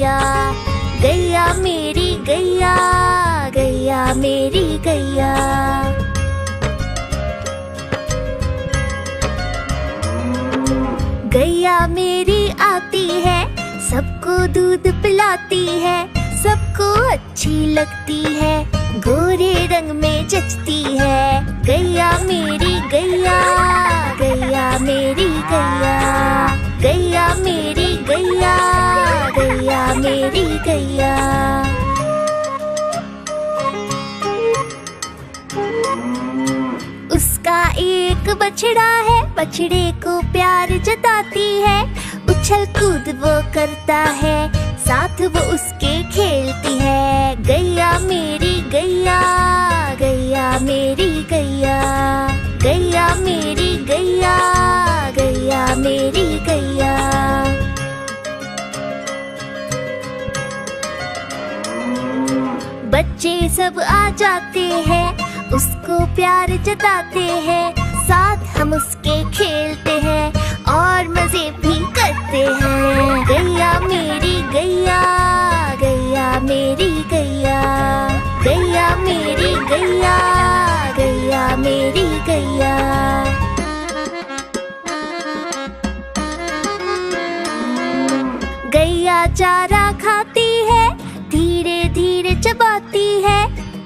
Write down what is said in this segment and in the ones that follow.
गैया, गैया मेरी गैया, गैया मेरी गैया। गैया मेरी आती है, सबको दूध पिलाती है, सबको अच्छी लगती है, गोरे रंग में जचती है। गैया मेरी गैया, गैया मेरी गैया, गैया मेरी गैया, गैया मेरी गैया। उसका एक बछड़ा है, बछड़े को प्यार जताती है, उछल कूद वो करता है, साथ वो उसके खेलती है। गैया मेरी गैया, गैया मेरी गैया, गैया मेरी गैया, गैया मेरी गैया। बच्चे सब आ जाते हैं, उसको प्यार जताते हैं, साथ हम उसके खेलते हैं और मजे भी करते हैं। गैया मेरी गैया, गैया मेरी गैया, गैया मेरी गैया, गैया मेरी गैया। गैया चारा खाती है, धीरे धीरे चबाती है,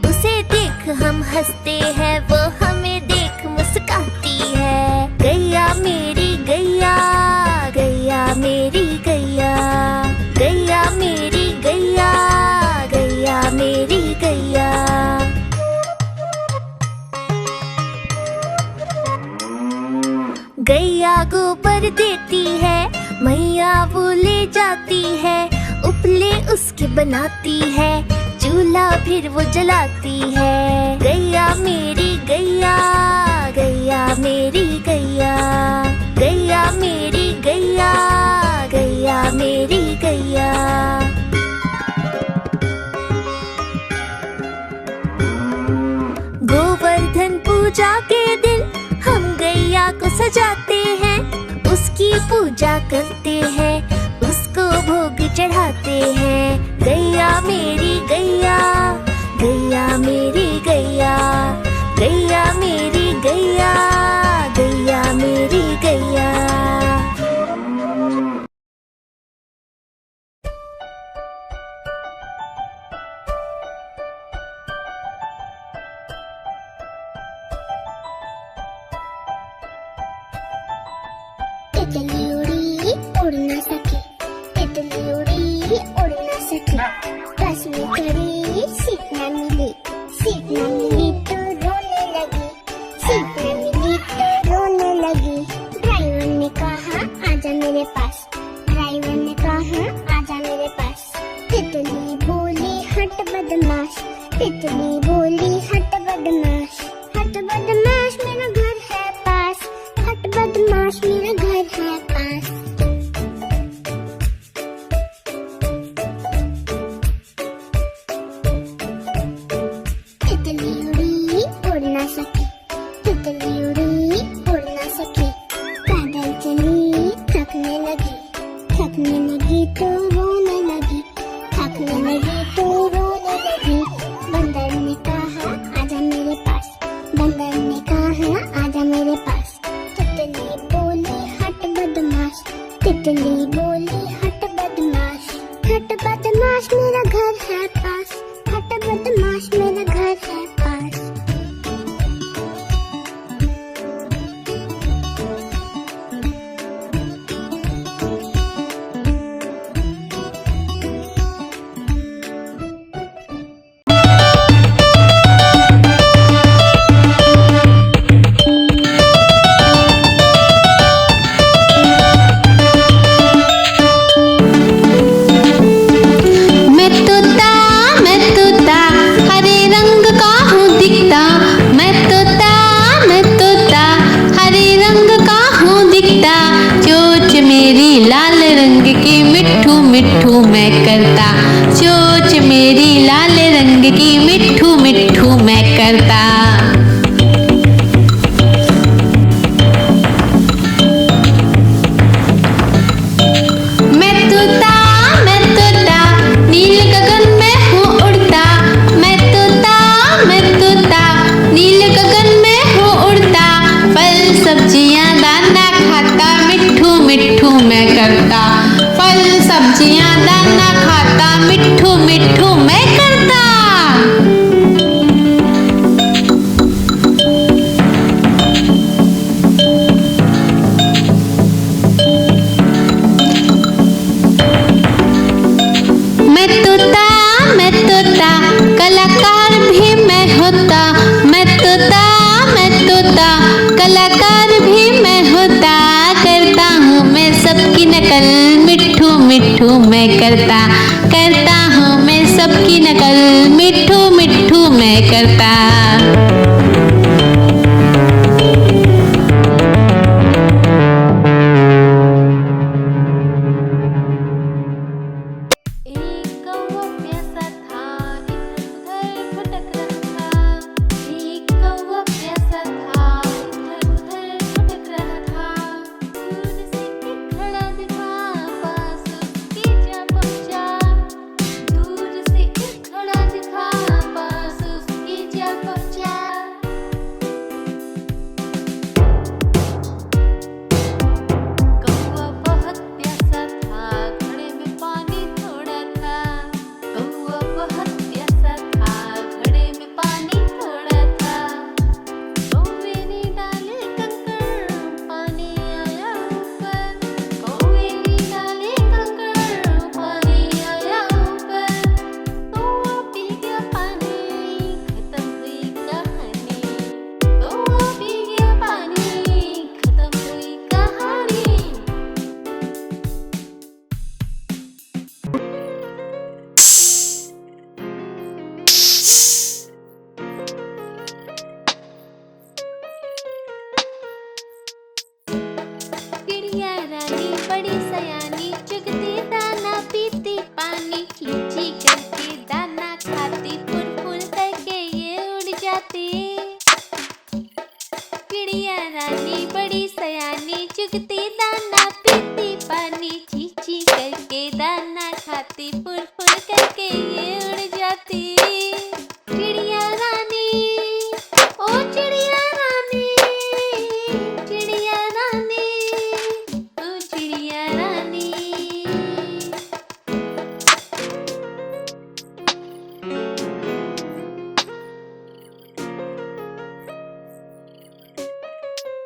उसे देख हम हंसते हैं, वो हमें देख मुस्काती है। गैया मेरी गैया, गैया मेरी गैया, गैया मेरी गैया, गैया मेरी गैया। गैया गोबर देती है, मैया वो ले जाती है, उपले उसके बनाती है, चूल्हा फिर वो जलाती है। गैया मेरी गैया, गैया मेरी गैया, गैया मेरी गैया, गैया मेरी गैया। गोवर्धन पूजा के दिन हम गैया को सजाते हैं, उसकी पूजा करते हैं, उसको भोग चढ़ाते हैं। गैया मेरी गैया, गैया मेरी गैया, गैया मेरी गैया, गैया मेरी गैया। तितली उड़ी उड़ ना सके, तितली उड़ी उड़ ना सके, बस में करी सीट ना मिली, सीट ना मिली तो रोने लगी, सीट ना मिली तो रोने लगी। ड्राइवर ने कहा आजा मेरे पास, ड्राइवर ने कहा आजा मेरे पास। तितली बोली हट बदमाश, तितली बोली हट बदमाश, हट बदमाश मेरा घर है पास, हट बदमाश मेरा घर है पास। तितली उड़ी उड़ ना सकी, तितली उड़ी उड़ ना सकी, पैदल चली थकने लगी, थकने लगी तो रोने लगी, थकने लगी तो रोने लगी। बंदर ने कहा आजा मेरे पास, बंदर ने कहा आजा मेरे पास। तितली बोली हट बदमाश, तितली बोली हट बदमाश, हट बदमाश मेरा घर है पास, हट बदमाश मेरा घर है पास। मैं तोता करता हूँ मैं सबकी नकल, मिट्ठू मिट्ठू मैं करता। बड़ी सयानी चुगती दाना पीती पानी, चींची करके दाना खाती, फुल फुल करके ये उड़ जाती। चिड़िया रानी बड़ी सयानी चुगती दाना पीती पानी, चींची करके दाना खाती, फुल फुल करके ये उड़ जाती। चिड़िया रानी ओ चिड़िया रानी, चिड़िया रानी ओ चिड़िया रानी।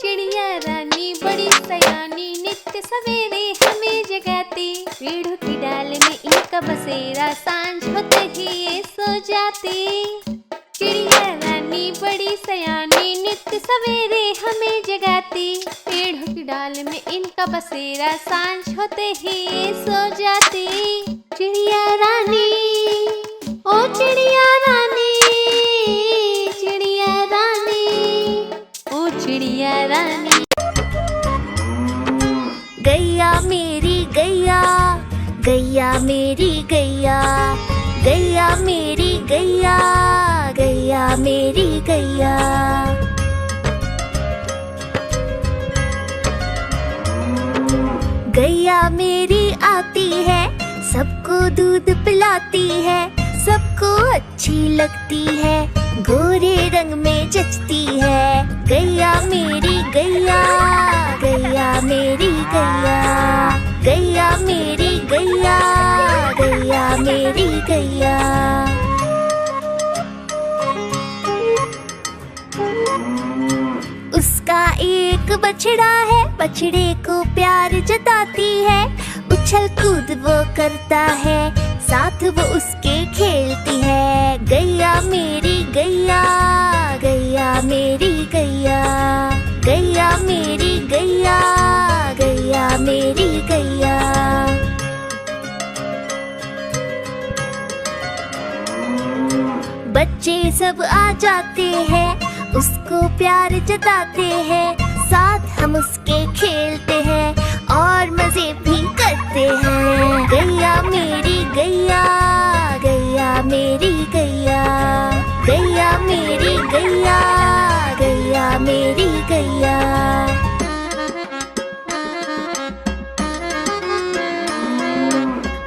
चिड़िया रानी बड़ी सयानी नित्य सवेरे हमें जगाती, पेड़ों की डाल में इनका बसेरा, सांझ होते ही ये सो जाती। चिड़िया रानी बड़ी सयानी नित्य सवेरे हमें जगाती, पेड़ों की डाल में इनका बसेरा, सांझ होते ही ये सो जाती। चिड़िया रानी ओ चिड़िया रानी, चिड़िया रानी ओ चिड़िया रानी। गैया मेरी गैया, गैया मेरी गैया, गैया मेरी गैया, गैया मेरी गैया। गैया मेरी आती है, सबको दूध पिलाती है, सबको अच्छी लगती है, गोरे रंग में जचती है। गैया मेरी गैया, गैया मेरी गैया, गैया मेरी गैया, गैया मेरी गैया। उसका एक बछड़ा है, बछड़े को प्यार जताती है, उछल कूद वो करता है, साथ वो उसके खेलती है। गैया मेरी गैया, गैया मेरी गैया, गैया मेरी गैया, गैया मेरी गैया। बच्चे सब आ जाते हैं, उसको प्यार जताते हैं, साथ हम उसके खेलते हैं और मजे भी करते हैं। गैया मेरी गैया, गैया मेरी गैया, गैया मेरी गैया, गैया मेरी गैया।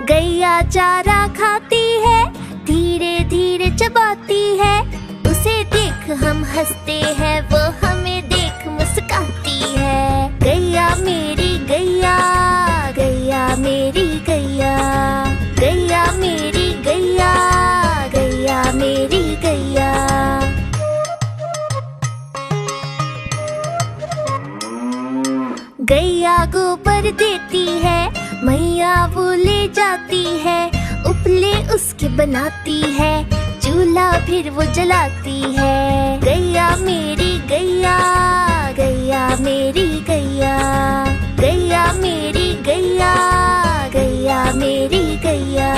गैया चारा खाती है, धीरे धीरे चबाती है, उसे देख हम हंसते हैं, वो हमें देख मुस्काती है। गैया मेरी गैया, गैया मेरी गैया, गैया मेरी गैया, गैया मेरी गैया। गैया गोबर देती है, मैया वो ले जाती है, उपले उसके बनाती है, चूल्हा फिर वो जलाती है। गैया मेरी गैया, गैया मेरी गैया, गैया मेरी गैया, गैया मेरी गैया।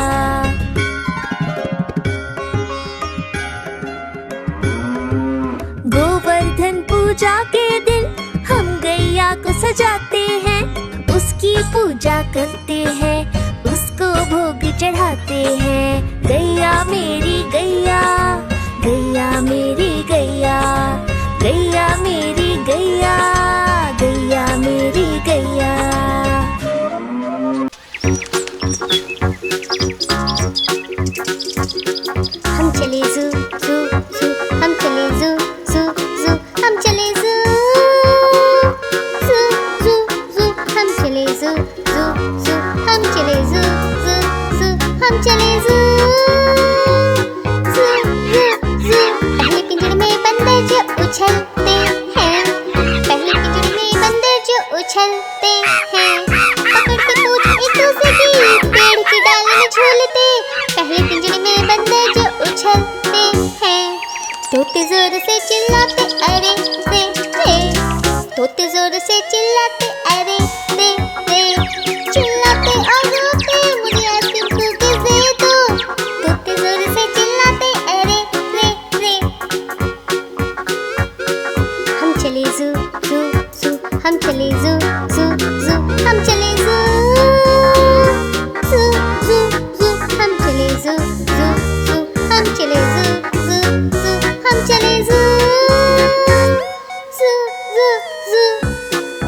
सजाते हैं, उसकी पूजा करते हैं, उसको भोग चढ़ाते हैं। गैया मेरी गैया, गैया मेरी गैया, गैया मेरी गैया, गैया मेरी गैया। हम चले ज़ू ज़ू ज़ू, हम चले ज़ू ज़ू ज़ू, हम चले ज़ू ज़ू ज़ू ज़ू, हम चले ज़ू ज़ू ज़ू, हम चले ज़ू ज़ू ज़ू, हम चले ज़ू ज़ू ज़ू ज़ू। पहले पिंजरे में बंदर जो उछलते हैं, पहले पिंजरे में बंदर जो उछलते हैं, पकड़ के पूछ एक दूसरे की, पेड़ की डाल में झूलते। पहले पिंजरे में बंदर जो उछलते हैं, तोते जोर से चिल्लाते अरे रे रे, तोते जोर से चिल्लाते अरे रे रे, चिल्लाते और रोते मुझे आइसक्रीम कुकीज़ दे दो। तोते जोर से चिल्लाते अरे रे रे। हम चले ज़ू ज़ू ज़ू, हम चले ज़ू ज़ू ज़ू, हम चले ज़ू ज़ू ज़ू ज़ू, हम चले ज़ू ज़ू ज़ू, हम चले ज़ू ज़ू ज़ू, हम चले ज़ू ज़ू ज़ू ज़ू।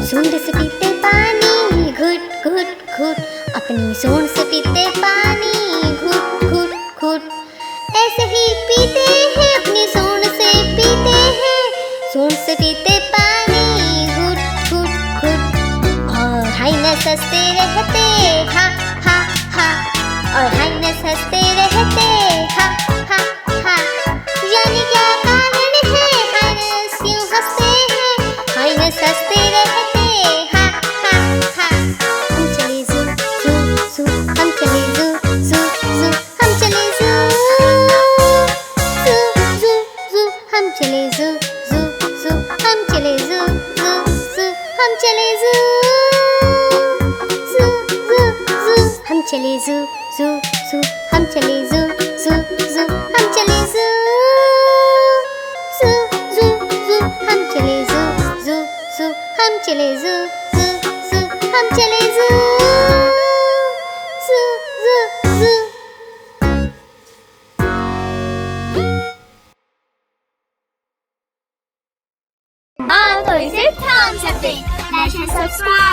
सूंड से पीते पानी घुट घुट घुट, अपनी सूंड से पीते पानी घुट घुट घुट, ऐसे ही पीते हैं अपनी सूंड से पीते हैं, सूंड से पीते पानी घुट घुट घुट। और हाइनस हंसते रहते हा हा हा, और हाइनस हंसते रहते हा हा हा। जाने क्या कारण है हाइनस क्यों हंसते हैं, हाइनस हंसते रहते हा हा हा। हम चले ज़ू ज़ू ज़ू, हम चले ज़ू ज़ू ज़ू, हम चले ज़ू ज़ू ज़ू ज़ू, हम चले ज़ू ज़ू ज़ू, हम चले ज़ू ज़ू ज़ू, हम चले ज़ू ज़ू ज़ू ज़ू, हम चले ज़ू ज़ू ज़ू, हम चले ज़ू ज़ू ज़ू, हम चले ज़ू ज़ू ज़ू ज़ू, हम चले ज़ू ज़ू ज़ू, हम चले ज़ू ज़ू ज़ू, हम चले ज़ू ज़ू ज़ू ज़ू। हाँ तो इसे थाम सकते, लाइक सब्सक्राइब